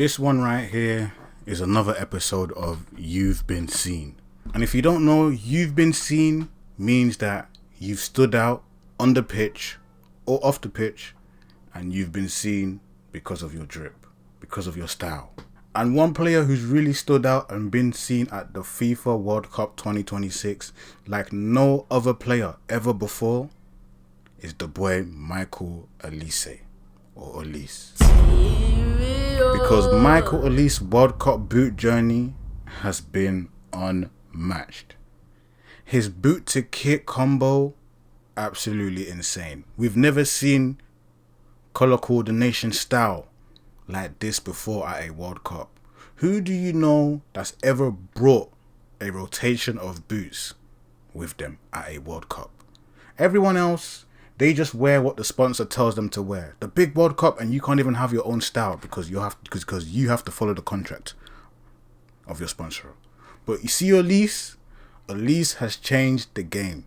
This one right here is another episode of You've Been Seen. And if you don't know, You've Been Seen means that you've stood out on the pitch or off the pitch and you've been seen because of your drip, because of your style. And one player who's really stood out and been seen at the FIFA World Cup 2026 like no other player ever before is the boy Michael Olise, or Olise. Because Michael Olise's World Cup boot journey has been unmatched. His boot to kit combo, absolutely insane. We've never seen color coordination style like this before at a World Cup. Who do you know that's ever brought a rotation of boots with them at a World Cup? Everyone else, they just wear what the sponsor tells them to wear. The big World Cup, and you can't even have your own style because you have to follow the contract of your sponsor. But you see Olise has changed the game.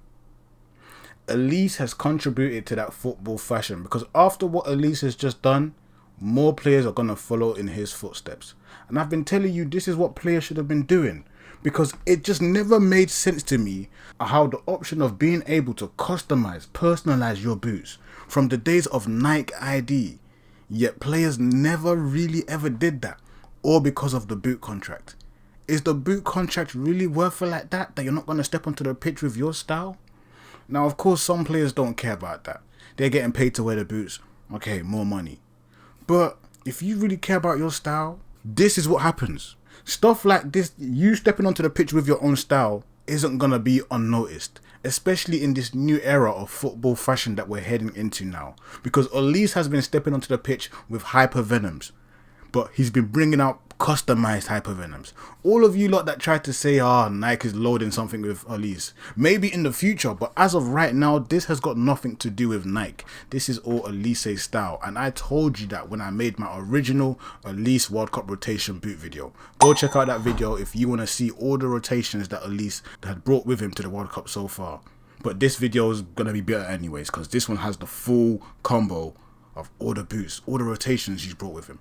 Olise has contributed to that football fashion because after what Olise has just done, more players are going to follow in his footsteps. And I've been telling you this is what players should have been doing, because it just never made sense to me how the option of being able to customize, personalize your boots from the days of Nike ID, yet players never really ever did that, all because of the boot contract. Is the boot contract really worth it like that you're not going to step onto the pitch with your style? Now, of course, some players don't care about that. They're getting paid to wear the boots. Okay, more money. But if you really care about your style, this is what happens. Stuff like this, you stepping onto the pitch with your own style, isn't going to be unnoticed. Especially in this new era of football fashion that we're heading into now. Because Olise has been stepping onto the pitch with Hypervenoms. But he's been bringing out customized Hypervenoms. All of you lot that tried to say, Nike is loading something with Olise. Maybe in the future, but as of right now, this has got nothing to do with Nike. This is all Olise style. And I told you that when I made my original Olise World Cup rotation boot video. Go check out that video if you want to see all the rotations that Olise had brought with him to the World Cup so far. But this video is going to be better anyways, because this one has the full combo of all the boots, all the rotations he's brought with him.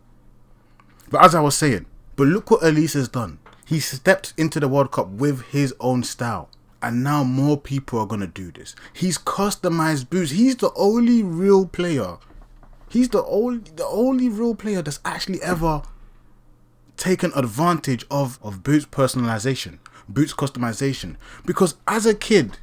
But as I was saying, but look what Olise has done. He stepped into the World Cup with his own style. And now more people are going to do this. He's customized boots. He's the only real player. He's the only real player that's actually ever taken advantage of boots personalization, boots customization. Because as a kid,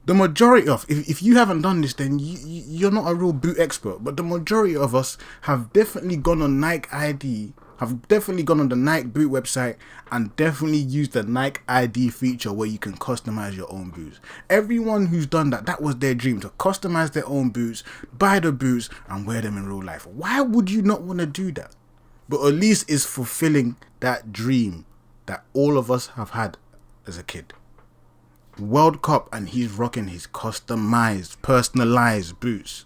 the majority of, if you haven't done this, then you're not a real boot expert. But the majority of us have definitely gone on Nike ID, have definitely gone on the Nike boot website and definitely used the Nike ID feature where you can customize your own boots. Everyone who's done that, that was their dream, to customize their own boots, buy the boots and wear them in real life. Why would you not want to do that? But Olise is fulfilling that dream that all of us have had as a kid. World Cup, and he's rocking his customized, personalized boots.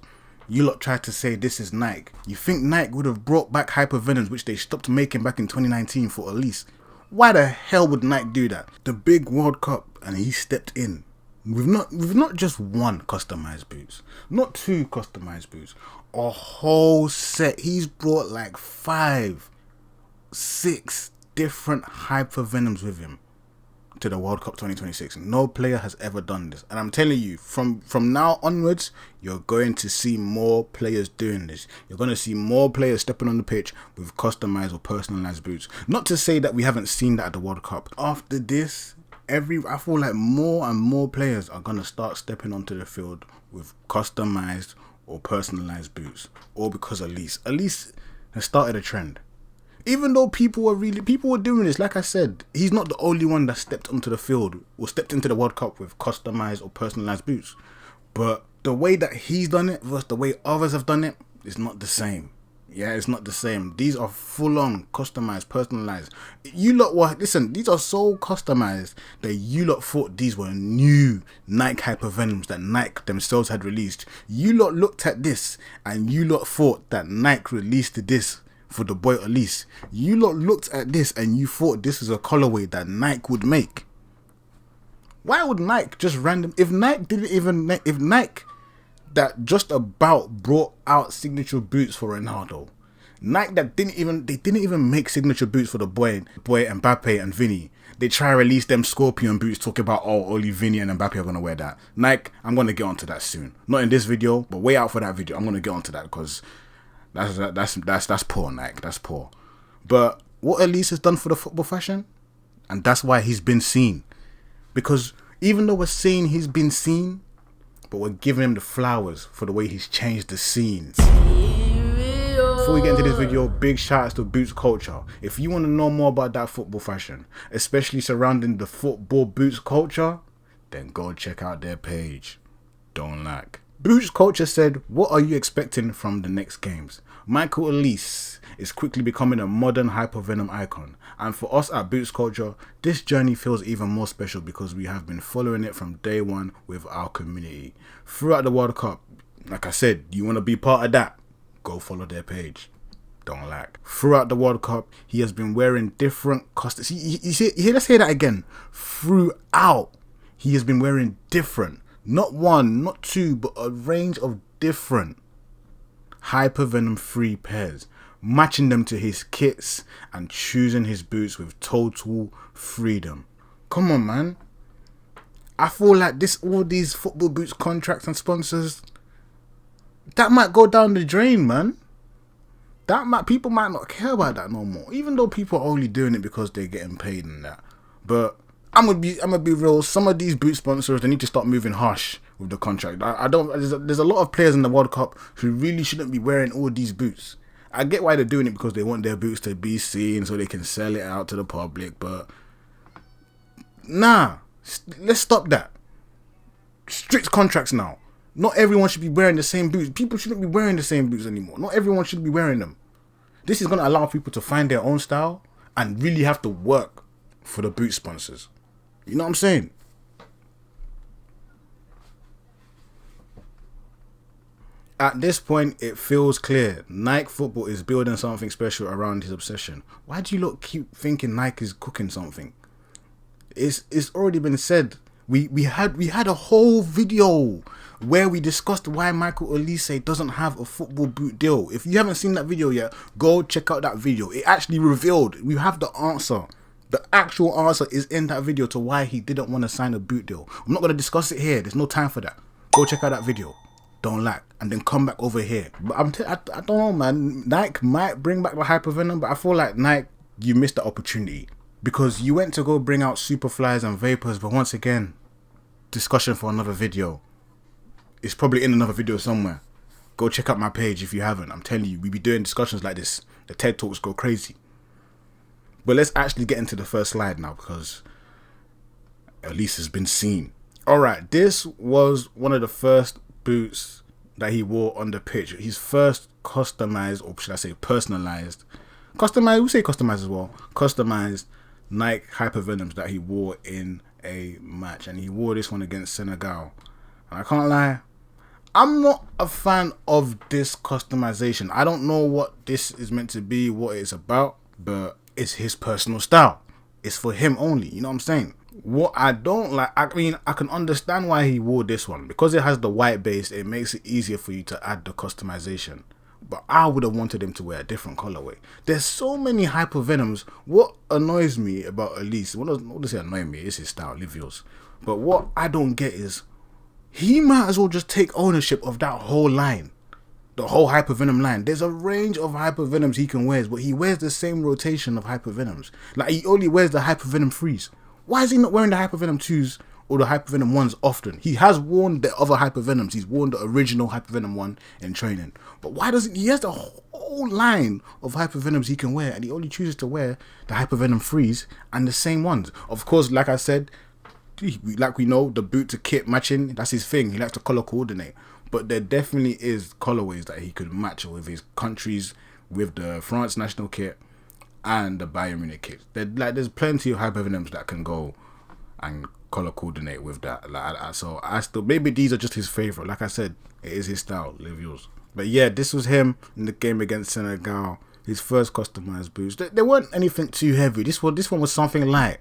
You lot tried to say this is Nike. You think Nike would have brought back Hypervenoms, which they stopped making back in 2019 for Olise? Why the hell would Nike do that? The big World Cup, and he stepped in. We've not just one customized boots, not two customized boots, a whole set. He's brought like 5, 6 different Hypervenoms with him to the World Cup 2026. No player has ever done this, and I'm telling you, from now onwards, you're going to see more players doing this. You're going to see more players stepping on the pitch with customized or personalized boots. Not to say that we haven't seen that at the World Cup. After this, I feel like more and more players are going to start stepping onto the field with customized or personalized boots, all because Olise has started a trend. Even though people were doing this, like I said, he's not the only one that stepped onto the field or stepped into the World Cup with customized or personalized boots. But the way that he's done it versus the way others have done it is not the same. Yeah, it's not the same. These are full-on customized, personalized. You lot listen, these are so customized that you lot thought these were new Nike Hypervenoms that Nike themselves had released. You lot looked at this and you lot thought that Nike released this for the boy Olise. You lot looked at this and you thought this is a colorway that Nike would make. Why would Nike just if Nike that just about brought out signature boots for Ronaldo, Nike that didn't even make signature boots for the boy Mbappe and Vinny. They try to release them Scorpion boots, talking about, oh, only Vinny and Mbappe are gonna wear that. Nike, I'm gonna get onto that soon. Not in this video, but wait out for that video. I'm gonna get onto that because that's poor, Nike. That's poor. But what Olise has done for the football fashion, and that's why he's been seen. Because even though we're saying he's been seen, but we're giving him the flowers for the way he's changed the scenes. Before we get into this video, big shout outs to Bootsculture. If you want to know more about that football fashion, especially surrounding the football boots culture, then go check out their page. Don't lag. Bootsculture said, what are you expecting from the next games? Michael Olise is quickly becoming a modern Hypervenom icon, and for us at Bootsculture, this journey feels even more special because we have been following it from day one with our community. Throughout the World Cup, like I said, you want to be part of that? Go follow their page. Don't lag. Throughout the World Cup, he has been wearing different costumes. Let's hear that again. Throughout, he has been wearing different, not one, not two, but a range of different Hypervenom free pairs, matching them to his kits and choosing his boots with total freedom. Come on, man. I feel like all these football boots contracts and sponsors, that might go down the drain, man. People might not care about that no more, even though people are only doing it because they're getting paid and that. But I'm gonna be real. Some of these boot sponsors, they need to start moving harsh with the contract. There's a lot of players in the World Cup who really shouldn't be wearing all these boots. I get why they're doing it, because they want their boots to be seen so they can sell it out to the public. But nah, let's stop that. Strict contracts now. Not everyone should be wearing the same boots. People shouldn't be wearing the same boots anymore. Not everyone should be wearing them. This is going to allow people to find their own style and really have to work for the boot sponsors. You know what I'm saying? At this point, it feels clear. Nike Football is building something special around his obsession. Why do you lot keep thinking Nike is cooking something? It's already been said. We had a whole video where we discussed why Michael Olise doesn't have a football boot deal. If you haven't seen that video yet, go check out that video. It actually revealed, we have the answer. The actual answer is in that video to why he didn't want to sign a boot deal. I'm not going to discuss it here. There's no time for that. Go check out that video. Don't lag. And then come back over here. But I don't know, man. Nike might bring back the Hypervenom, but I feel like Nike, you missed the opportunity. Because you went to go bring out Superflies and Vapors, but once again, discussion for another video. It's probably in another video somewhere. Go check out my page if you haven't. I'm telling you, we be doing discussions like this. The TED Talks go crazy. But let's actually get into the first slide now, because Olise has been seen. Alright, this was one of the first boots that he wore on the pitch. His first customized, or should I say personalized, we say customized as well, customized Nike Hypervenoms that he wore in a match. And he wore this one against Senegal. And I can't lie, I'm not a fan of this customization. I don't know what this is meant to be, what it's about, but it's his personal style. It's for him only, you know what I'm saying? What I don't like, I mean, I can understand why he wore this one. Because it has the white base, it makes it easier for you to add the customization. But I would have wanted him to wear a different colorway. There's so many Hypervenoms. What annoys me about Olise, what does it annoy me? It's his style, live yours. But what I don't get is, he might as well just take ownership of that whole line. The whole Hypervenom line. There's a range of Hypervenoms he can wear, but he wears the same rotation of Hypervenoms. Like, he only wears the Hypervenom 3s. Why is he not wearing the Hypervenom 2s or the Hypervenom 1s often? He has worn the other Hypervenoms. He's worn the original Hypervenom 1 in training. But why doesn't he? Has the whole line of Hypervenoms he can wear, and he only chooses to wear the Hypervenom 3s and the same ones. Of course, like I said, like we know, the boot to kit matching, that's his thing. He likes to color coordinate. But there definitely is colorways that he could match with his countries, with the France national kit and the Bayern Munich kit. There's plenty of Hypervenoms that can go and color coordinate with that. So I still, maybe these are just his favorite. Like I said, it is his style. Live yours. But yeah, this was him in the game against Senegal. His first customized boots. They weren't anything too heavy. This one was something light.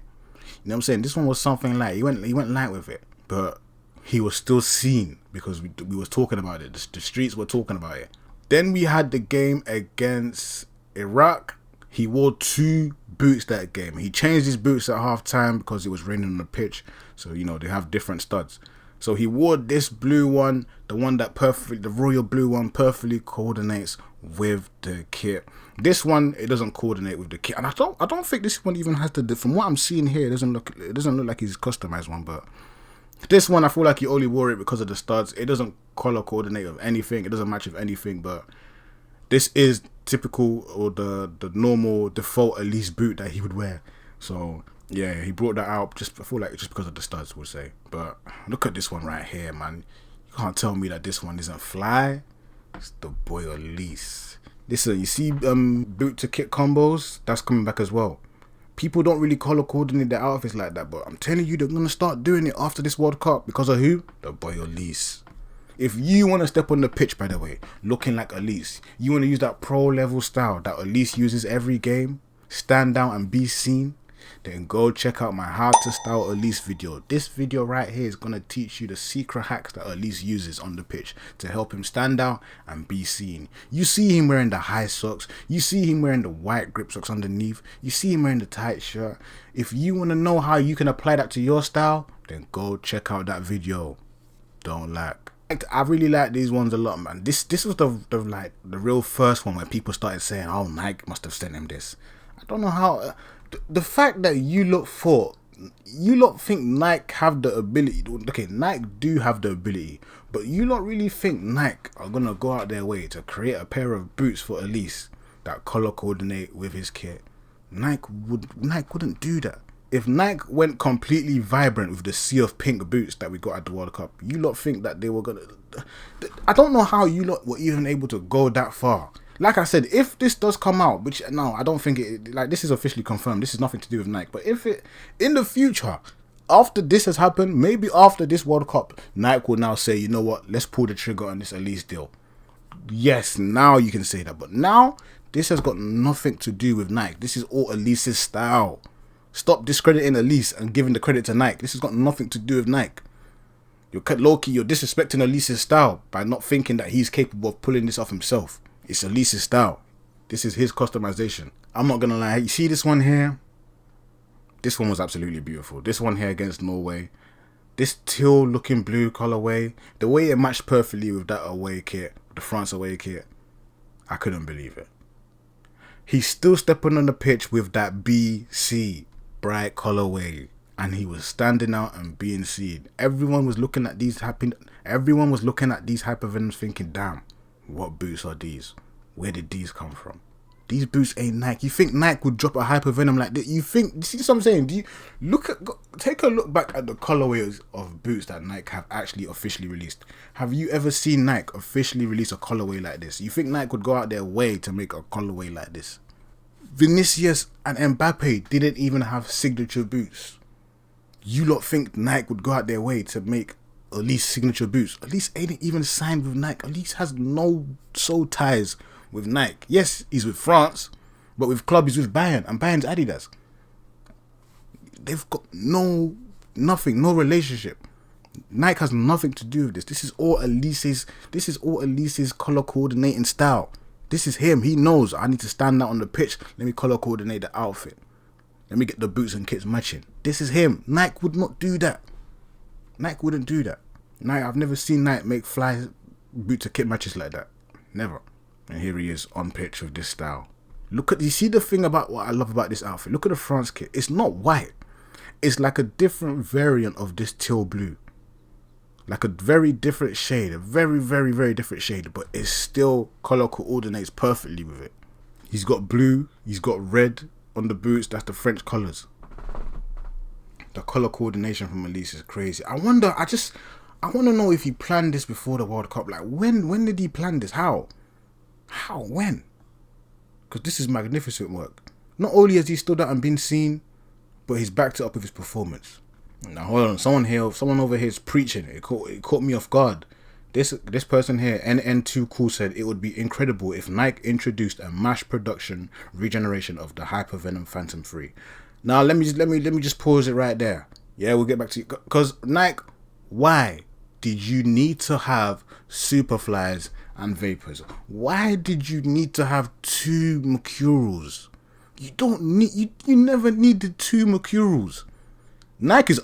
You know what I'm saying? This one was something light. He went light with it, but he was still seen because we was talking about it. The streets were talking about it. Then we had the game against Iraq, he wore 2 boots that game. He changed his boots at half time because it was raining on the pitch. So, you know, they have different studs. So he wore this blue one, the royal blue one perfectly coordinates with the kit. This one, it doesn't coordinate with the kit. And I don't think this one even has from what I'm seeing here, it doesn't look like he's customized one, but this one, I feel like he only wore it because of the studs. It doesn't color coordinate with anything. It doesn't match with anything, but this is typical or the normal default Olise boot that he would wear. So yeah, he brought that out I feel like just because of the studs, we'll say. But look at this one right here, man. You can't tell me that this one isn't fly. It's the boy Olise. Listen, you see boot to kit combos? That's coming back as well. People don't really color coordinate their outfits like that, but I'm telling you, they're gonna start doing it after this World Cup. Because of who? The boy Olise. If you want to step on the pitch, by the way, looking like Olise, you want to use that pro level style that Olise uses every game, stand out and be seen, then go check out my how to style Olise video. This video right here is going to teach you the secret hacks that Olise uses on the pitch to help him stand out and be seen. You see him wearing the high socks, you see him wearing the white grip socks underneath, you see him wearing the tight shirt. If you want to know how you can apply that to your style, then go check out that video. Don't lack. I really like these ones a lot, man. This was the real first one where people started saying, oh, Nike must have sent him this. I don't know how. The fact that you lot think Nike have the ability. Okay, Nike do have the ability, but you lot really think Nike are gonna go out their way to create a pair of boots for Olise that color coordinate with his kit? Nike wouldn't do that. If Nike went completely vibrant with the sea of pink boots that we got at the World Cup, you lot think that they were gonna... I don't know how you lot were even able to go that far. Like I said, if this does come out, which no, I don't think it... Like, this is officially confirmed. This is nothing to do with Nike. But if it... In the future, after this has happened, maybe after this World Cup, Nike will now say, you know what, let's pull the trigger on this Olise deal. Yes, now you can say that. But now, this has got nothing to do with Nike. This is all Olise's style. Stop discrediting Olise and giving the credit to Nike. This has got nothing to do with Nike. You're disrespecting Olise's style by not thinking that he's capable of pulling this off himself. It's Olise's style. This is his customization. I'm not gonna lie. You see this one here? This one was absolutely beautiful. This one here against Norway. This teal looking blue colorway. The way it matched perfectly with that away kit, the France away kit. I couldn't believe it. He's still stepping on the pitch with that BC. Bright colorway, and he was standing out and being seen. Everyone was looking at these Hypervenoms thinking, damn, what boots are these? Where did these come from? These boots ain't Nike. You think Nike would drop a Hypervenom like this? You see what I'm saying? Take a look back at the colorways of boots that Nike have actually officially released. Have you ever seen Nike officially release a colorway like this? You think Nike would go out their way to make a colorway like this? Vinicius and Mbappe didn't even have signature boots. You lot think Nike would go out their way to make Olise signature boots? Olise ain't even signed with Nike. Olise has no soul ties with Nike. Yes, he's with France, but with club he's with Bayern, and Bayern's Adidas. They've got no relationship. Nike has nothing to do with this. This is all Olise's color coordinating style. This is him. He knows I need to stand out on the pitch. Let me color coordinate the outfit. Let me get the boots and kits matching. This is him. Nike would not do that. Nike wouldn't do that. Nike, I've never seen Nike make fly boot to kit matches like that. Never. And here he is on pitch with this style. You see the thing about what I love about this outfit? Look at the France kit. It's not white. It's like a different variant of this teal blue. Like a very different shade, a very, very, very different shade, but it still color coordinates perfectly with it. He's got blue, he's got red on the boots. That's the French colors. The color coordination from Olise is crazy. I want to know if he planned this before the World Cup. Like, when did he plan this? How? When? Because this is magnificent work. Not only has he stood out and been seen, but he's backed it up with his performance. Now hold on, someone over here is preaching. It caught me off guard. This person here, NN2 Cool, said it would be incredible if Nike introduced a mass production regeneration of the Hypervenom Phantom 3. Now let me just pause it right there. Yeah, we'll get back to you. Because Nike, why did you need to have Superflies and Vapors. Why did you need to have two Mercurials? You don't need, you never needed two Mercurials. Nike is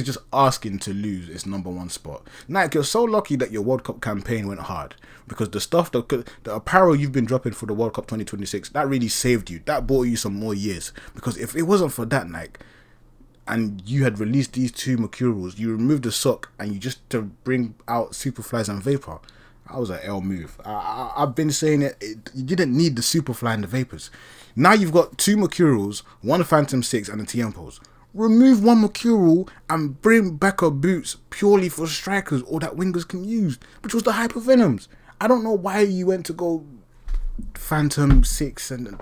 just asking to lose its #1 spot. Nike, you're so lucky that your World Cup campaign went hard, because the stuff, the apparel you've been dropping for the World Cup 2026, that really saved you. That bought you some more years. Because if it wasn't for that, Nike, and you had released these two Mercurials, you removed the sock and you just to bring out Superflies and Vapor, that was an L move. I've been saying you didn't need the Superfly and the Vapors. Now you've got two Mercurials, one Phantom 6 and a Tiempos. Remove one Mercurial and bring back a Boots purely for strikers or that wingers can use, which was the Hypervenoms. I don't know why you went to go Phantom 6 and...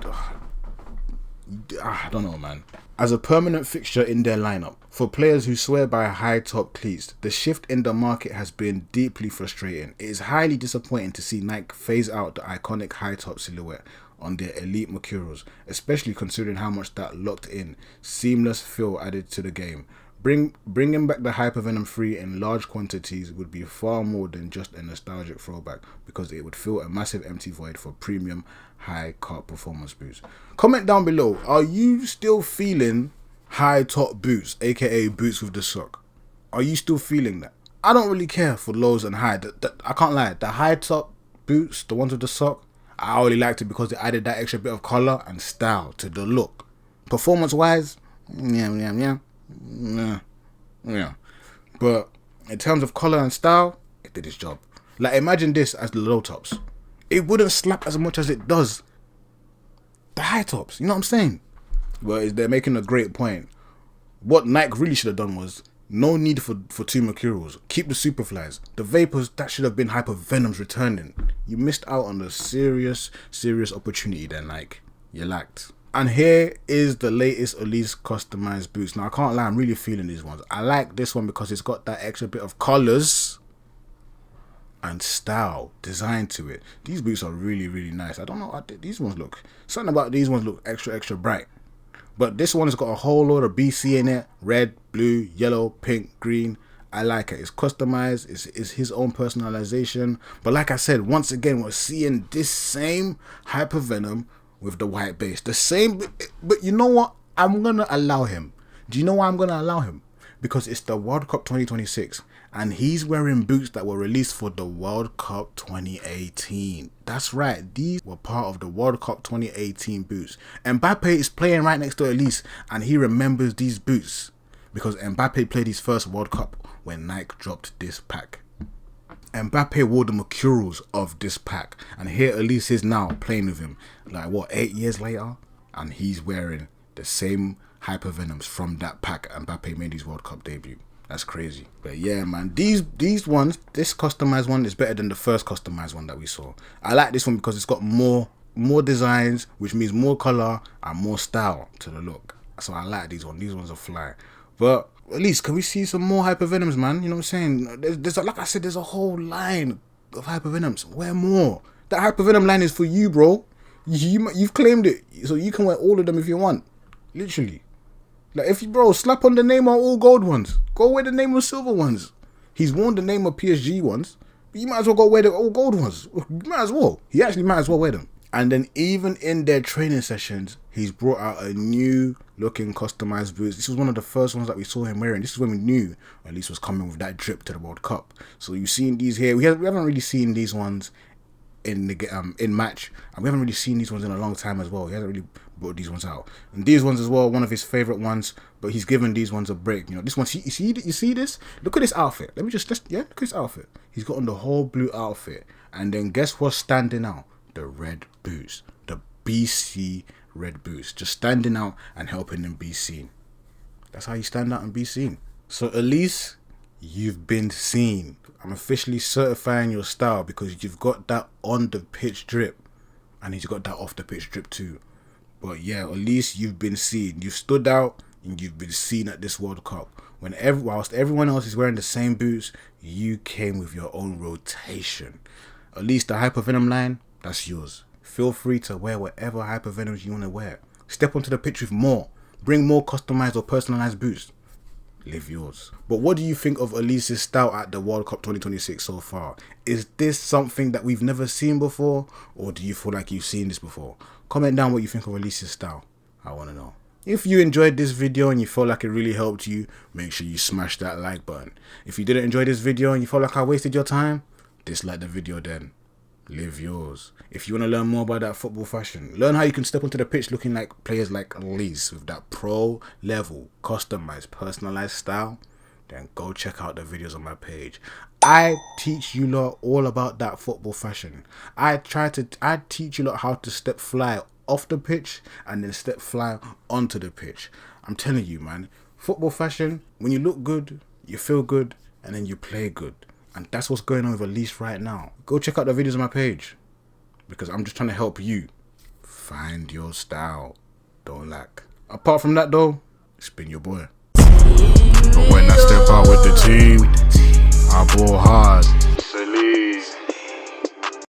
I don't know, man. As a permanent fixture in their lineup, for players who swear by high top cleats, the shift in the market has been deeply frustrating. It is highly disappointing to see Nike phase out the iconic high top silhouette on their elite Mercurials, especially considering how much that locked in, seamless feel added to the game. Bringing back the Hypervenom 3 in large quantities would be far more than just a nostalgic throwback, because it would fill a massive empty void for premium high cut performance boots. Comment down below, are you still feeling high top boots, aka boots with the sock? Are you still feeling that? I don't really care for lows and high. I can't lie, the high top boots, the ones with the sock, I only liked it because it added that extra bit of colour and style to the look. Performance wise, yeah. But in terms of colour and style, it did its job. Like, imagine this as the low tops. It wouldn't slap as much as it does the high tops. You know what I'm saying? Well, they're making a great point. What Nike really should have done was no need for two Mercurials. Keep the Superflies. The Vapors, that should have been Hypervenoms returning. You missed out on a serious opportunity there, Nike. You lacked. And here is the latest Olise customized boots. Now, I can't lie, I'm really feeling these ones. I like this one because it's got that extra bit of colours and style design to it. These boots are really nice. I don't know, these ones look, something about these ones look extra bright. But this one has got a whole lot of BC in it. Red, blue, yellow, pink, green. I like it. It's customized. It's his own personalization. But like I said, once again, we're seeing this same Hypervenom with the white base. The same. But you know what? I'm going to allow him. Do you know why I'm going to allow him? Because it's the World Cup 2026. And he's wearing boots that were released for the World Cup 2018. That's right. These were part of the World Cup 2018 boots. Mbappe is playing right next to Olise, and he remembers these boots because Mbappe played his first World Cup when Nike dropped this pack. Mbappe wore the Mercurials of this pack, and here Olise is now playing with him. Like, what, 8 years later? And he's wearing the same Hypervenoms from that pack Mbappe made his World Cup debut. That's crazy. But yeah, man, these ones, this customized one is better than the first customized one that we saw. I like this one because it's got more designs, which means more color and more style to the look. So I like these ones. These ones are fly. But at least, can we see some more Hypervenoms, man? You know what I'm saying? There's like I said, there's a whole line of Hypervenoms. Wear more. That Hypervenom line is for you, bro. You've claimed it, so you can wear all of them if you want. Literally. Like, if you, bro, slap on the name on all gold ones. Go wear the name on silver ones. He's worn the name of PSG ones, but you might as well go wear the all gold ones. You might as well. He actually might as well wear them. And then even in their training sessions, he's brought out a new looking customized boots. This was one of the first ones that we saw him wearing. This is when we knew Olise was coming with that drip to the World Cup. So you've seen these here. We haven't really seen these ones in the in match, and we haven't really seen these ones in a long time as well. He hasn't really brought these ones out, and these ones as well, one of his favorite ones, but he's given these ones a break. You know, this one, you see this, look at this outfit. Look at this outfit. He's got on the whole blue outfit, and then guess what's standing out? The red boots, the BC red boots, just standing out and helping him be seen. That's how you stand out and be seen. So Olise, you've been seen. I'm officially certifying your style because you've got that on the pitch drip, and he's got that off the pitch drip too. But yeah, Olise, you've been seen. You've stood out and you've been seen at this World Cup. Whilst everyone else is wearing the same boots, you came with your own rotation. Olise, the Hypervenom line, that's yours. Feel free to wear whatever Hypervenoms you want to wear. Step onto the pitch with more. Bring more customized or personalized boots. live yours. But what do you think of Olise's style at the World Cup 2026 so far? Is this something that we've never seen before, or do you feel like you've seen this before? Comment down what you think of Olise's style. I want to know. If you enjoyed this video and you felt like it really helped you, make sure you smash that like button. If you didn't enjoy this video and you felt like I wasted your time, dislike the video then. Live yours. If you want to learn more about that football fashion, learn how you can step onto the pitch looking like players like Olise with that pro level, customized, personalized style, then go check out the videos on my page. I teach you lot all about that football fashion. I teach you lot how to step fly off the pitch and then step fly onto the pitch. I'm telling you, man, football fashion, when you look good, you feel good, and then you play good. And that's what's going on with Olise right now. Go check out the videos on my page, because I'm just trying to help you find your style. Don't lack. Apart from that though, it's been your boy. But when I step out with the team, I ball hard.